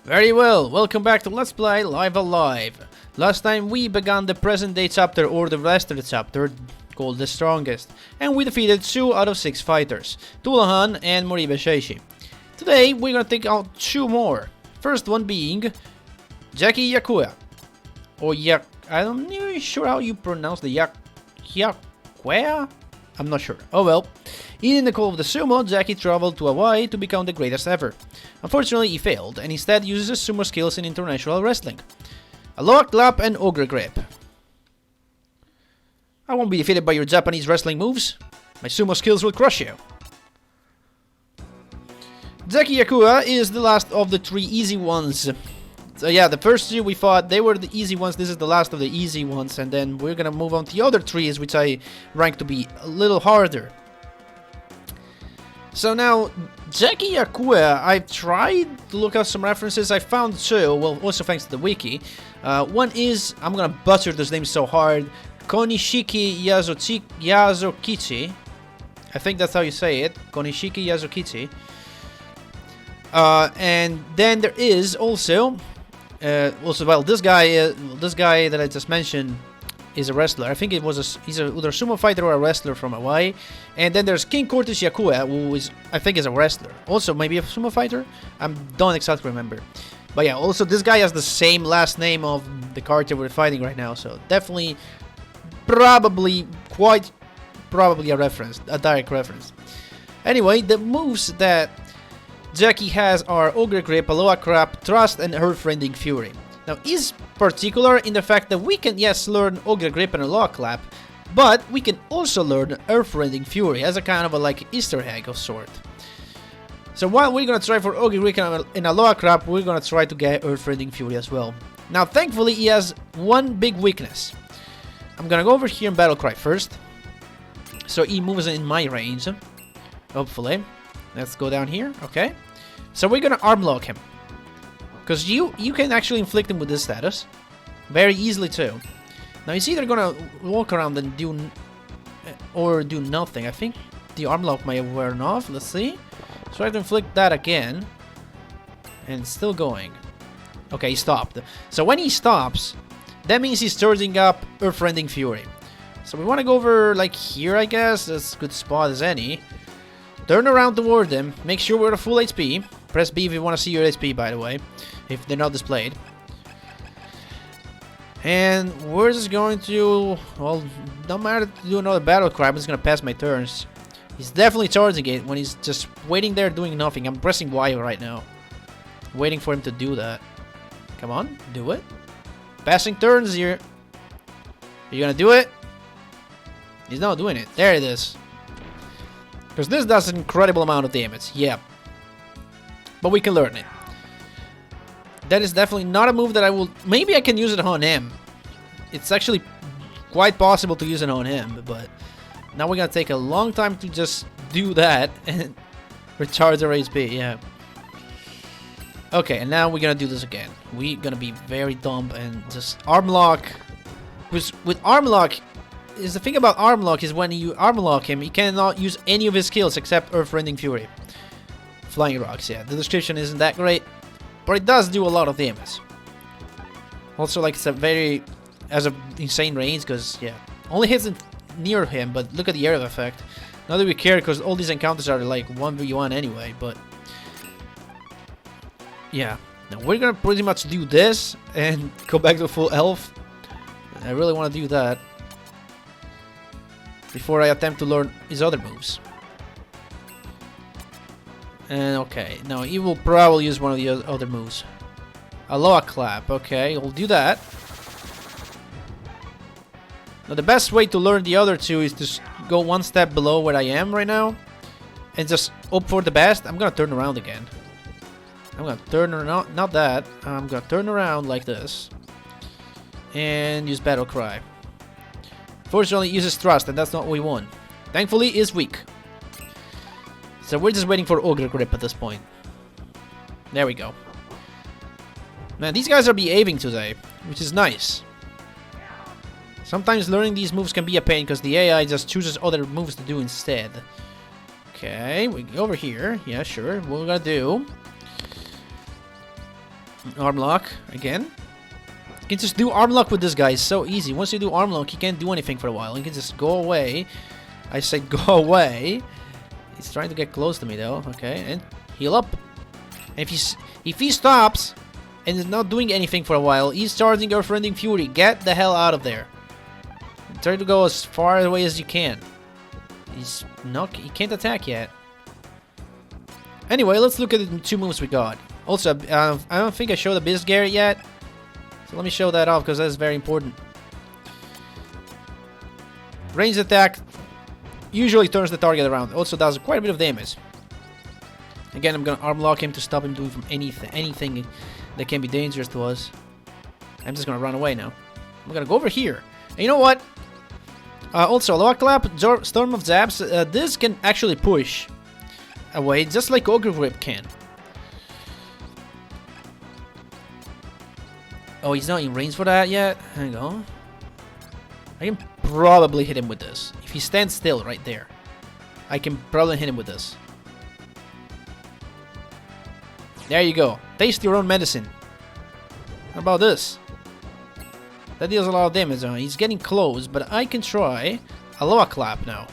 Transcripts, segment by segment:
Very well, welcome back to Let's Play Live Alive. Last time we began the present day chapter, or the rest of the chapter, called The Strongest, and we defeated 2 out of 6 fighters, Tulahan and Moribe Sheishi. Today we're gonna take out 2 more, first one being Jackie Iakuea, or I'm not even sure how you pronounce the Iakuea? I'm not sure. Oh well. In the call of the sumo, Jackie traveled to Hawaii to become the greatest ever. Unfortunately, he failed, and instead uses his sumo skills in international wrestling. Aloha clap and ogre grip. I won't be defeated by your Japanese wrestling moves. My sumo skills will crush you. Jackie Iakuea is the last of the 3 easy ones. So yeah, the first 2 we fought, they were the easy ones. This is the last of the easy ones, and then we're gonna move on to the other 3, which I rank to be a little harder. So now, Jackie Iakuea, I've tried to look up some references. I found 2, well, also thanks to the wiki. One is, I'm gonna butcher this name so hard, Konishiki Yazokichi. I think that's how you say it, Konishiki Yazokichi. And then there is also, well, this guy that I just mentioned is a wrestler. I think he's either a sumo fighter or a wrestler from Hawaii. And then there's King Curtis Iakuea, who is, I think, is a wrestler. Also, maybe a sumo fighter? I don't exactly remember. But yeah, also this guy has the same last name of the character we're fighting right now. So definitely, quite probably a reference, a direct reference. Anyway, the moves that Jackie has are Ogre Grip, Aloha Crap, Trust, and Earth-Rending Fury. Now, he's particular in the fact that we can, yes, learn Ogre Grip and Aloha Clap, but we can also learn Earth-Rending Fury as a kind of a like Easter egg of sort. So while we're gonna try for Ogre Grip and Aloha Crap, we're gonna try to get Earth-Rending Fury as well. Now, thankfully, he has one big weakness. I'm gonna go over here and Battle Cry first, so he moves in my range, hopefully. Let's go down here, okay. So we're gonna arm lock him. Because you can actually inflict him with this status. Very easily too. Now he's either gonna walk around and do nothing. I think the arm lock might have worn off. Let's see. Try to inflict that again. And it's still going. Okay, he stopped. So when he stops, that means he's charging up Earth-Rending Fury. So we want to go over like here, I guess. That's a good spot as any. Turn around toward them. Make sure we're at full HP. Press B if you want to see your HP, by the way, if they're not displayed. And we're just going to, well, no matter to do another battle cry, I'm just going to pass my turns. He's definitely charging it when he's just waiting there doing nothing. I'm pressing Y right now, waiting for him to do that. Come on, do it. Passing turns here. Are you going to do it? He's not doing it. There it is. Because this does an incredible amount of damage. Yeah. But we can learn it. That is definitely not a move that I will... Maybe I can use it on him. It's actually quite possible to use it on him. But now we're going to take a long time to just do that. And recharge our HP. Yeah. Okay, and now we're going to do this again. We're going to be very dumb and just arm lock. With arm lock... The thing about arm lock is when you arm lock him, he cannot use any of his skills except Earth-Rending Fury. Flying rocks, yeah. The description isn't that great, but it does do a lot of damage. Also, like, it's a very... has an insane range, because, yeah. Only hits near him, but look at the area effect. Not that we care, because all these encounters are, like, 1v1 anyway, but... yeah. Now, we're gonna pretty much do this, and go back to full health. I really want to do that before I attempt to learn his other moves. And okay, now he will probably use one of the other moves. Aloha Clap, okay, we'll do that. Now the best way to learn the other 2 is to go one step below where I am right now. And just hope for the best. I'm gonna turn around again. I'm gonna turn around, not that. I'm gonna turn around like this. And use Battle Cry. Fortunately, he uses Trust, and that's not what we want. Thankfully, he is weak. So we're just waiting for Ogre Grip at this point. There we go. Man, these guys are behaving today, which is nice. Sometimes learning these moves can be a pain, because the AI just chooses other moves to do instead. Okay, we go over here. Yeah, sure. What we're gonna do... Arm lock again. You can just do arm lock with this guy. It's so easy. Once you do arm lock, you can't do anything for a while. You can just go away. I said go away. He's trying to get close to me though. Okay, and heal up. And if he stops and is not doing anything for a while, he's charging your friend in fury. Get the hell out of there. Try to go as far away as you can. He can't attack yet. Anyway, let's look at the 2 moves we got. Also, I don't think I showed the Biz Garrett yet. So let me show that off because that's very important. Ranged attack usually turns the target around. Also does quite a bit of damage. Again, I'm gonna arm lock him to stop him doing from anything that can be dangerous to us. I'm just gonna run away now. I'm gonna go over here. And you know what? Also, Lock Clap, Storm of Zabs, this can actually push away, just like Ogre Grip can. Oh, he's not in range for that yet? Hang on. I can probably hit him with this. If he stands still right there, I can probably hit him with this. There you go. Taste your own medicine. How about this? That deals a lot of damage on him. He's getting close, but I can try a Loa Clap now.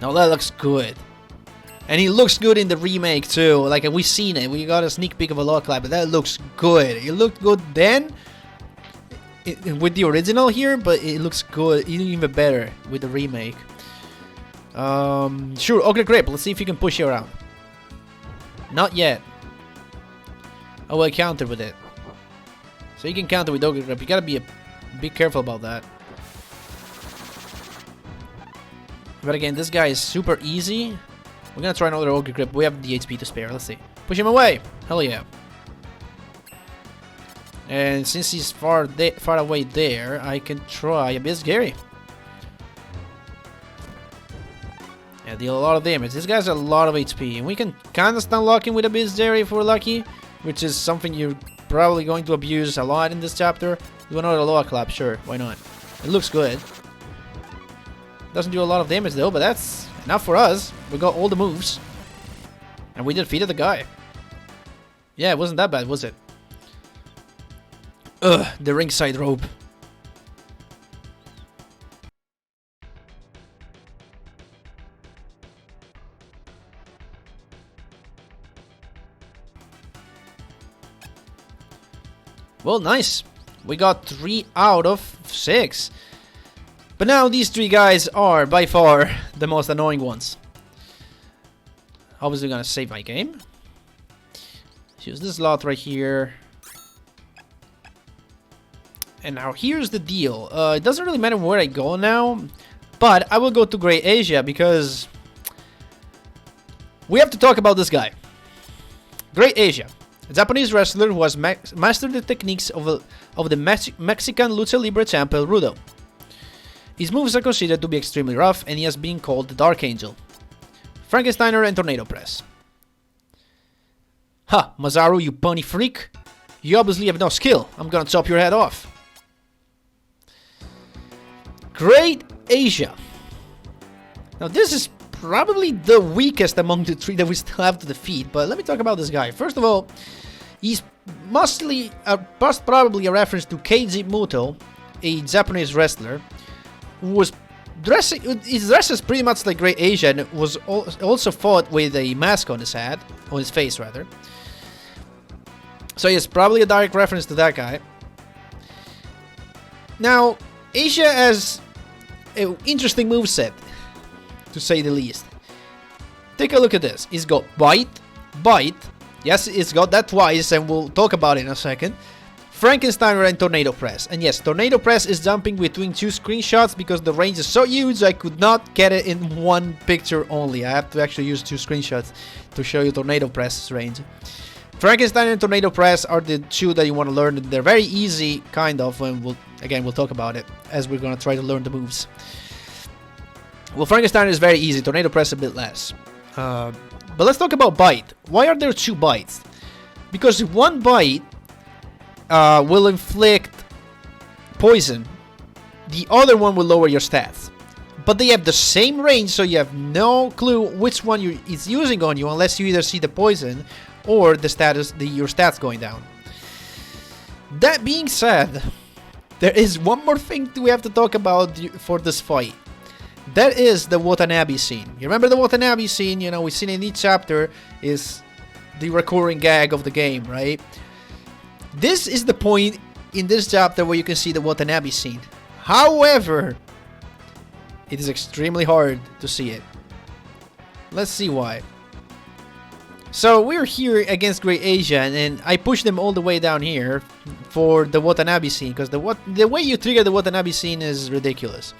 Now that looks good. And he looks good in the remake too. Like we've seen it. We got a sneak peek of a Loa Clap, but that looks good. It looked good then with the original here, but it looks good even better with the remake. Sure, Ogre Grip. Let's see if you can push you around. Not yet. Oh, I counter with it. So you can counter with Ogre Grip. You gotta be careful about that. But again, this guy is super easy. We're gonna try another Ogre Grip. We have the HP to spare. Let's see. Push him away. Hell yeah. And since he's far away there, I can try a Biz Gary. Yeah, deal a lot of damage. This guy's a lot of HP, and we can kind of stun lock him with a Biz Gary if we're lucky, which is something you're probably going to abuse a lot in this chapter. Do another Loa Clap, sure, why not? It looks good. Doesn't do a lot of damage though, but that's enough for us. We got all the moves, and we defeated the guy. Yeah, it wasn't that bad, was it? Ugh, the ringside robe. Well, nice. We got 3 out of 6. But now these 3 guys are by far the most annoying ones. Obviously gonna save my game. Use this slot right here. And now here's the deal. It doesn't really matter where I go now, but I will go to Great Asia because we have to talk about this guy. Great Asia. A Japanese wrestler who has mastered the techniques of the Mexican Lucha Libre champion Rudo. His moves are considered to be extremely rough, and he has been called the Dark Angel. Frankensteiner and Tornado Press. Ha, Masaru, you bunny freak! You obviously have no skill. I'm gonna chop your head off. Great Asia. Now this is probably the weakest among the 3 that we still have to defeat, but let me talk about this guy. First of all, he's most probably a reference to Keiji Muto, a Japanese wrestler, who was his dress is pretty much like Great Asia, and was also fought with a mask on his head, on his face rather. So it's probably a direct reference to that guy. Now, Asia has an interesting moveset, to say the least. Take a look at this. It's got Bite, Bite. Yes, it's got that twice, and we'll talk about it in a second. Frankensteiner and Tornado Press. And yes, Tornado Press is jumping between 2 screenshots because the range is so huge I could not get it in one picture only. I have to actually use 2 screenshots to show you Tornado Press's range. Frankenstein and Tornado Press are the 2 that you want to learn. They're very easy, kind of, and we'll talk about it as we're going to try to learn the moves. Well, Frankenstein is very easy, Tornado Press a bit less. But let's talk about Bite. Why are there 2 bites? Because one bite will inflict poison. The other one will lower your stats. But they have the same range, so you have no clue which one is using on you unless you either see the poison or the status, your stats going down. That being said, there is one more thing we have to talk about for this fight. That is the Watanabe scene. You remember the Watanabe scene? You know, we've seen in each chapter is the recurring gag of the game, right? This is the point in this chapter where you can see the Watanabe scene. However, it is extremely hard to see it. Let's see why. So we're here against Great Asia, and I pushed them all the way down here for the Watanabe scene, because the way you trigger the Watanabe scene is ridiculous.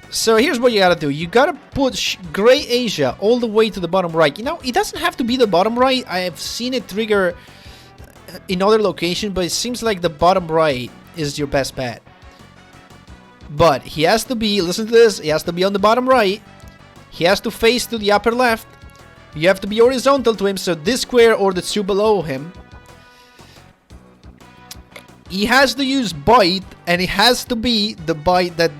So here's what you gotta do. You gotta push Great Asia all the way to the bottom right. You know, it doesn't have to be the bottom right. I have seen it trigger in other locations, but it seems like the bottom right is your best bet. But he has to be, listen to this, he has to be on the bottom right. He has to face to the upper left. You have to be horizontal to him, so this square or the two below him. He has to use bite, and it has to be the bite that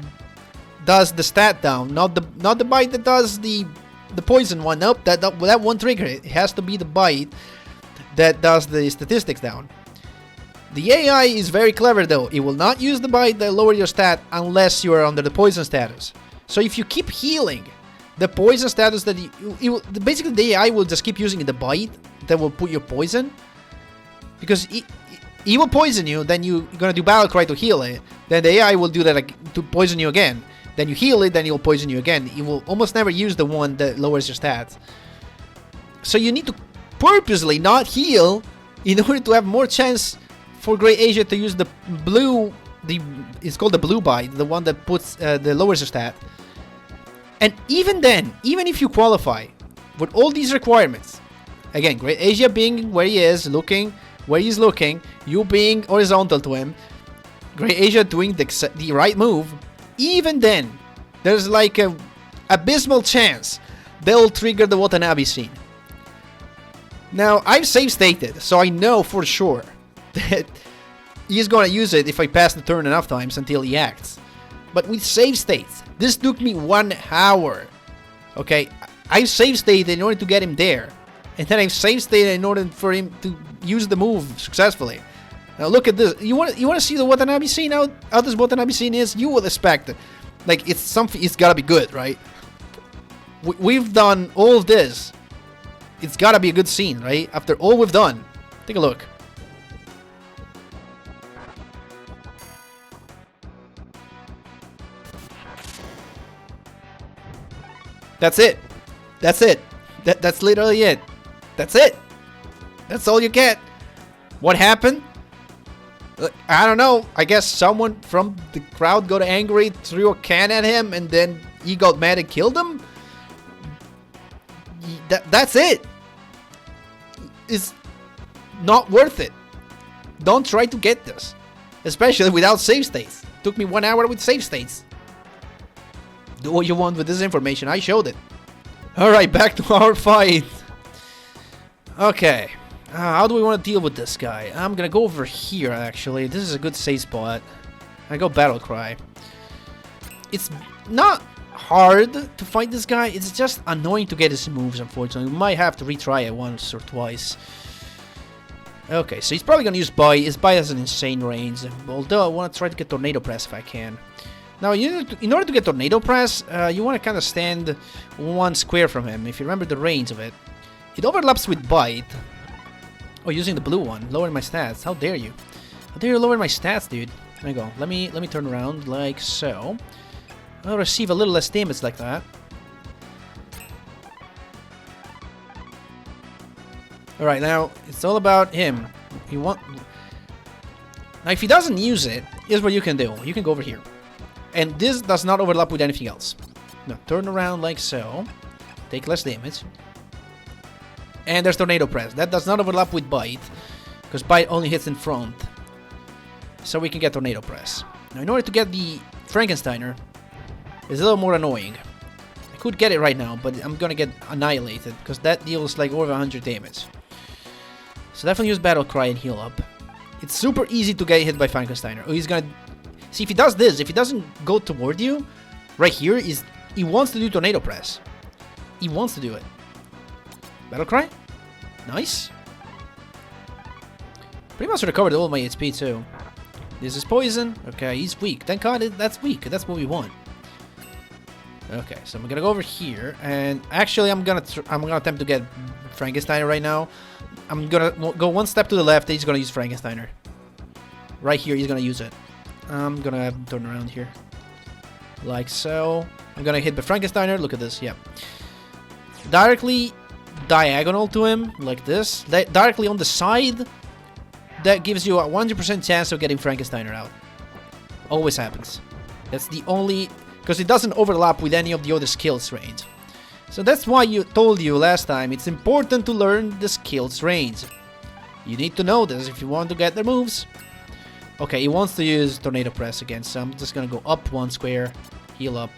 does the stat down, not the bite that does the poison one. Nope, that won't trigger it. It has to be the bite that does the statistics down. The AI is very clever though. It will not use the bite that lower your stat unless you are under the poison status. So if you keep healing the poison status, that basically the AI will just keep using the bite that will put your poison, because he will poison you, then you're gonna do battle cry to heal it, then the AI will do that to poison you again. Then you heal it, then he will poison you again. He will almost never use the one that lowers your stats. So you need to purposely not heal in order to have more chance for Great Asia to use the blue, it's called the blue bite, the one that puts the lowers your stat. And even then, even if you qualify with all these requirements, again, Great Asia being where he is, looking where he's looking, you being horizontal to him, Great Asia doing the right move, even then, there's like a abysmal chance they'll trigger the Watanabe scene. Now, I've save stated, so I know for sure that he's gonna use it if I pass the turn enough times until he acts. But with save states, this took me 1 hour. Okay, I save stated in order to get him there, and then I've save stated in order for him to use the move successfully. Now look at this. You want to see the Watanabe scene? How this Watanabe scene is? You will expect it. Like, it's something. It's gotta be good, right? We've done all of this. It's gotta be a good scene, right? After all we've done, take a look. That's it. That's it. That's literally it. That's it. That's all you get. What happened? I don't know. I guess someone from the crowd got angry, threw a can at him, and then he got mad and killed him? That's it. It's not worth it. Don't try to get this. Especially without save states. Took me 1 hour with save states. Do what you want with this information. I showed it. Alright, back to our fight. Okay. How do we want to deal with this guy? I'm gonna go over here, actually. This is a good safe spot. I go battle cry. It's not hard to fight this guy. It's just annoying to get his moves, unfortunately. We might have to retry it once or twice. Okay, so he's probably gonna use Bite. His Bite has an insane range. Although I want to try to get Tornado Press if I can. Now, in order to get Tornado Press, you want to kind of stand 1 square from him. If you remember the range of it. It overlaps with Bite. Oh, using the blue one, lowering my stats. How dare you? How dare you lower my stats, dude? There you go. Let me turn around like so. I'll receive a little less damage like that. Alright, now it's all about him. Now if he doesn't use it, here's what you can do. You can go over here. And this does not overlap with anything else. Now turn around like so. Take less damage. And there's Tornado Press. That does not overlap with Bite, because Bite only hits in front. So we can get Tornado Press. Now, in order to get the Frankensteiner, it's a little more annoying. I could get it right now, but I'm gonna get annihilated, because that deals like over 100 damage. So definitely use Battle Cry and heal up. It's super easy to get hit by Frankensteiner. Oh, he's gonna... See, if he does this, if he doesn't go toward you, right here, he wants to do Tornado Press. He wants to do it. Battle Cry? Nice. Pretty much recovered all my HP too. This is poison. Okay, he's weak. Thank God that's weak. That's what we want. Okay, so I'm gonna go over here, and actually I'm gonna attempt to get Frankensteiner right now. I'm gonna go one step to the left. He's gonna use Frankensteiner. Right here, he's gonna use it. I'm gonna turn around here, like so. I'm gonna hit the Frankensteiner. Look at this. Yeah, directly diagonal to him, like this. Directly on the side. That gives you a 100% chance of getting Frankensteiner out. Always happens. That's the only... Because it doesn't overlap with any of the other skills range. So that's why you told you last time, it's important to learn the skills range. You need to know this if you want to get their moves. Okay, he wants to use Tornado Press again, so I'm just gonna go up one square, heal up.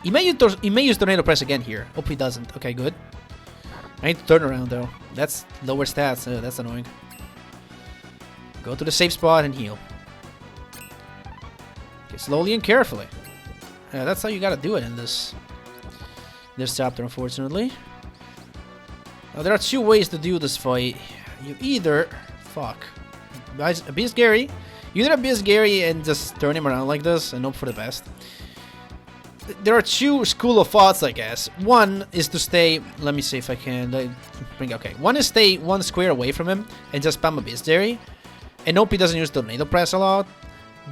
He may use Tornado Press again here. Hope he doesn't. Okay, good. I need to turn around though. That's lower stats. That's annoying. Go to the safe spot and heal. Okay, slowly and carefully. Yeah, that's how you gotta do it in this chapter, unfortunately. Now, there are two ways to do this fight. You either... Fuck. Abuse Gary. You either Abuse Gary and just turn him around like this and hope for the best. There are two school of thoughts, I guess. One is to stay... Let me see if I can... Okay. One is stay one square away from him and just spam Abuse Gary. And hope he doesn't use Tornado Press a lot.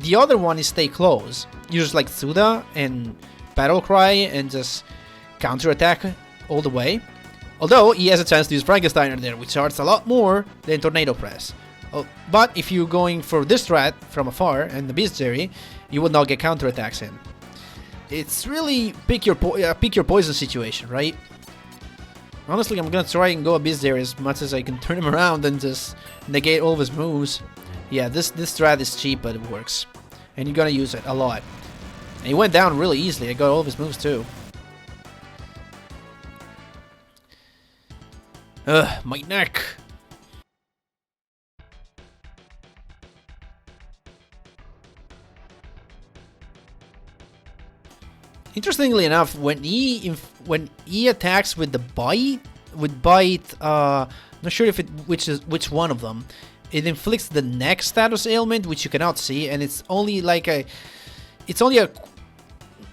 The other one is stay close. Use like Suda and Battle Cry and just counterattack all the way. Although he has a chance to use Frankensteiner there, which hurts a lot more than Tornado Press. Oh, but if you're going for this strat from afar and the Beast Jerry, you would not get counterattacks in. It's really pick your poison situation, right? Honestly, I'm gonna try and go Beast Jerry as much as I can turn him around and just negate all of his moves. Yeah, this strat is cheap, but it works. And you're gonna use it a lot. And he went down really easily. I got all of his moves too. Ugh, my neck. Interestingly enough, when he attacks with the bite, not sure if which one of them. It inflicts the neck status ailment, which you cannot see, and it's only like not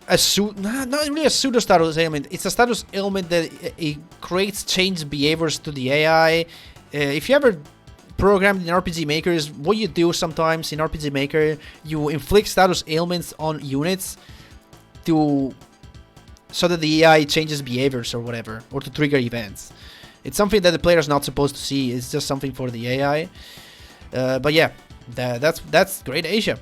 really a pseudo status ailment. It's a status ailment that it creates changed behaviors to the AI. If you ever programmed in RPG Maker, what you do sometimes in RPG Maker, you inflict status ailments on units so that the AI changes behaviors or whatever, or to trigger events. It's something that the player is not supposed to see. It's just something for the AI. But yeah, that's great Asia.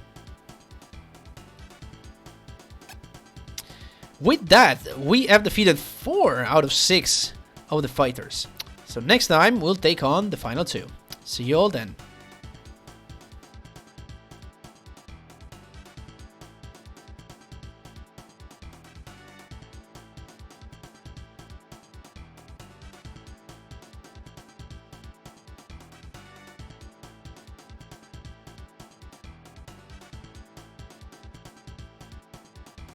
With that, we have defeated 4 out of 6 of the fighters. So next time, we'll take on the final 2. See you all then.